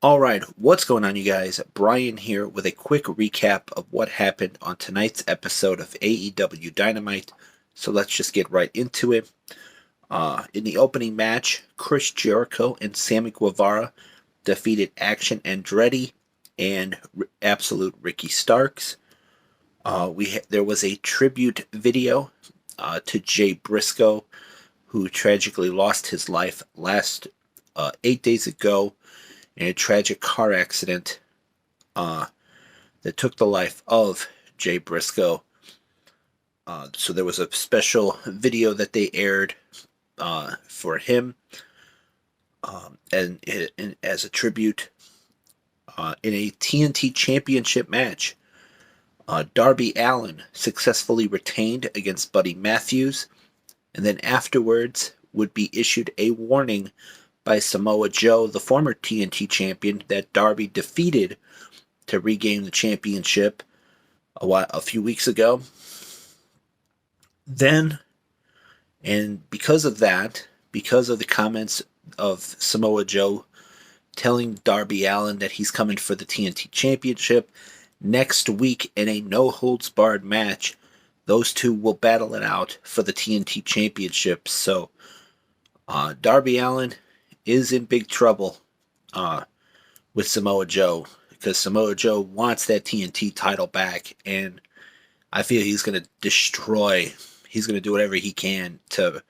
Alright, what's going on, you guys? Brian here with a quick recap of what happened on tonight's episode of AEW Dynamite. So let's just get right into it. In the opening match, Chris Jericho and Sammy Guevara defeated Action Andretti and Absolute Ricky Starks. There was a tribute video to Jay Briscoe, who tragically lost his life last 8 days ago in a tragic car accident that took the life of Jay Briscoe. So there was a special video that they aired for him, and as a tribute. In a TNT Championship match, Darby Allin successfully retained against Buddy Matthews, and then afterwards would be issued a warning by Samoa Joe, the former TNT champion, that Darby defeated to regain the championship a few weeks ago. Then, and because of that, because of the comments of Samoa Joe telling Darby Allin that he's coming for the TNT championship, next week in a no-holds-barred match, those two will battle it out for the TNT championship. So, Darby Allin is in big trouble with Samoa Joe, because Samoa Joe wants that TNT title back, and I feel he's going to do whatever he can to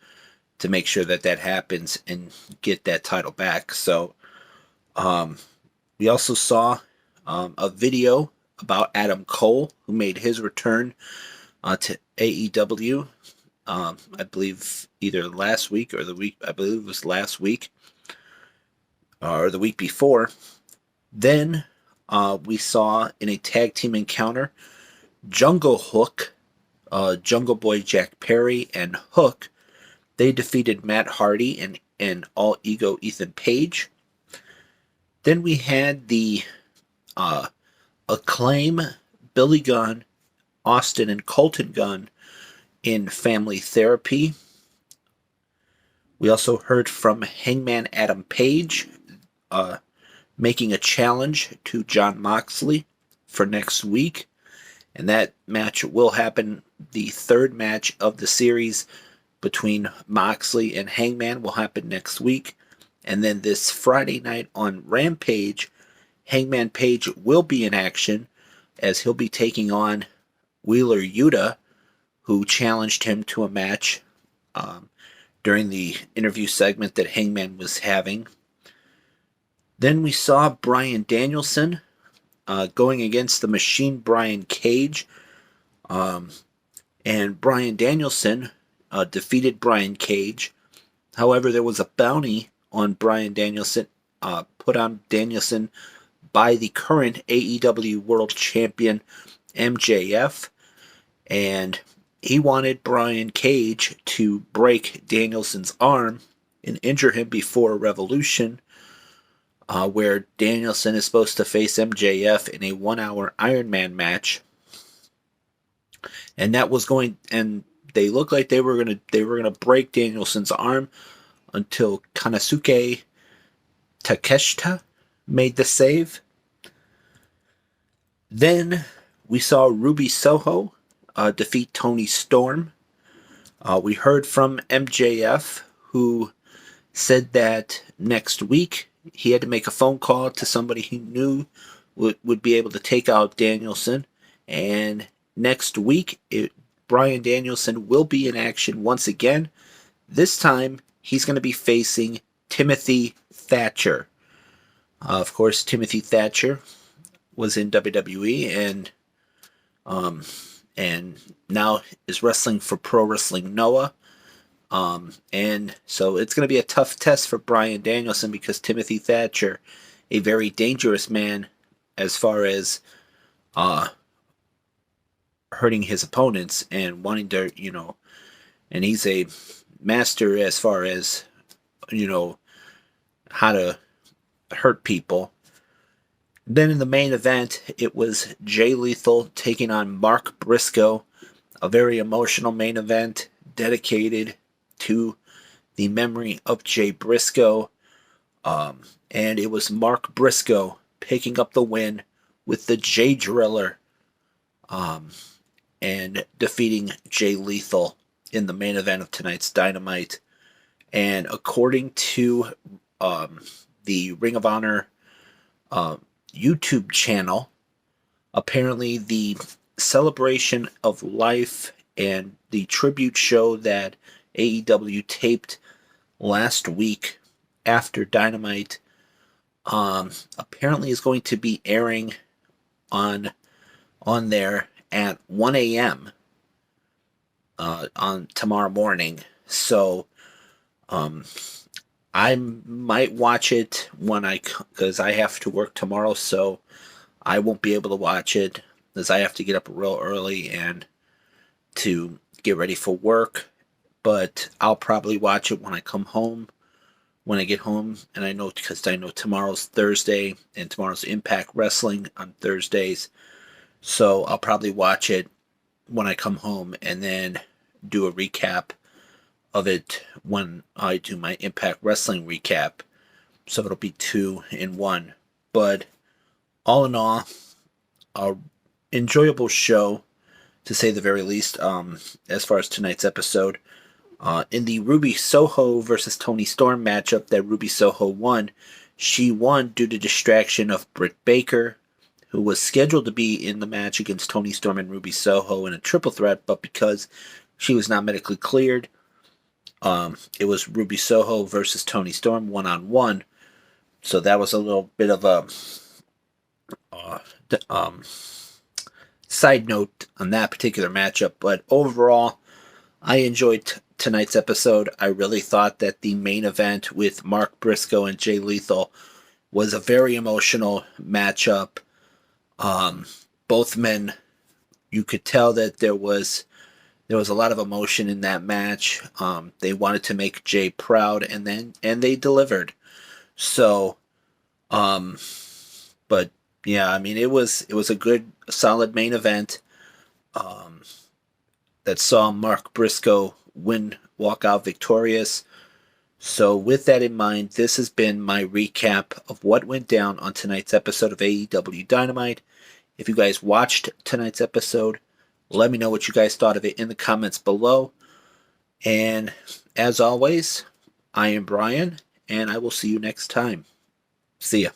make sure that happens and get that title back. So we also saw a video about Adam Cole, who made his return to AEW, I believe either last week or I believe it was last week, or the week before. Then we saw in a tag team encounter, Jungle Hook, Jungle Boy Jack Perry, and Hook. They defeated Matt Hardy and All Ego Ethan Page. Then we had the Acclaim, Billy Gunn, Austin, and Colton Gunn in Family Therapy. We also heard from Hangman Adam Page making a challenge to Jon Moxley for next week. And that match will happen, the third match of the series between Moxley and Hangman will happen next week. And then this Friday night on Rampage, Hangman Page will be in action as he'll be taking on Wheeler Yuta, who challenged him to a match during the interview segment that Hangman was having. Then we saw Bryan Danielson going against the Machine Brian Cage. And Bryan Danielson defeated Brian Cage. However, there was a bounty on Bryan Danielson, put on Danielson by the current AEW World Champion MJF, and he wanted Brian Cage to break Danielson's arm and injure him before Revolution, where Danielson is supposed to face MJF in a 1-hour Iron Man match. And they looked like they were gonna break Danielson's arm until Konosuke Takeshita made the save. Then we saw Ruby Soho defeat Toni Storm. We heard from MJF, who said that next week he had to make a phone call to somebody he knew would be able to take out Danielson. And next week, Bryan Danielson will be in action once again. This time, he's going to be facing Timothy Thatcher. Of course, Timothy Thatcher was in WWE and now is wrestling for Pro Wrestling Noah. And so it's going to be a tough test for Bryan Danielson, because Timothy Thatcher, a very dangerous man as far as hurting his opponents and wanting to, and he's a master as far as, how to hurt people. Then in the main event, it was Jay Lethal taking on Mark Briscoe, a very emotional main event dedicated to the memory of Jay Briscoe. And it was Mark Briscoe picking up the win with the J Driller, and defeating Jay Lethal in the main event of tonight's Dynamite. And according to the Ring of Honor YouTube channel, apparently the celebration of life and the tribute show that AEW taped last week after Dynamite apparently is going to be airing on there at 1 a.m. On tomorrow morning. So I might watch it because I have to work tomorrow, so I won't be able to watch it because I have to get up real early and to get ready for work. But I'll probably watch it when I come home. When I get home, and I know tomorrow's Thursday and tomorrow's Impact Wrestling on Thursdays, so I'll probably watch it when I come home and then do a recap of it when I do my Impact Wrestling recap. So it'll be 2 in 1. But all in all, a enjoyable show, to say the very least, as far as tonight's episode. In the Ruby Soho versus Toni Storm matchup that Ruby Soho won, she won due to distraction of Britt Baker, who was scheduled to be in the match against Toni Storm and Ruby Soho in a triple threat, but because she was not medically cleared, it was Ruby Soho versus Toni Storm 1-on-1. So that was a little bit of a side note on that particular matchup. But overall, I enjoyed tonight's episode. I really thought that the main event with Mark Briscoe and Jay Lethal was a very emotional matchup. Both men, you could tell that there was a lot of emotion in that match. They wanted to make Jay proud, and they delivered. So, but yeah, I mean, it was a good, solid main event. That saw Mark Briscoe walk out victorious. So with that in mind, this has been my recap of what went down on tonight's episode of AEW Dynamite. If you guys watched tonight's episode, let me know what you guys thought of it in the comments below. And as always, I am Brian, and I will see you next time. See ya.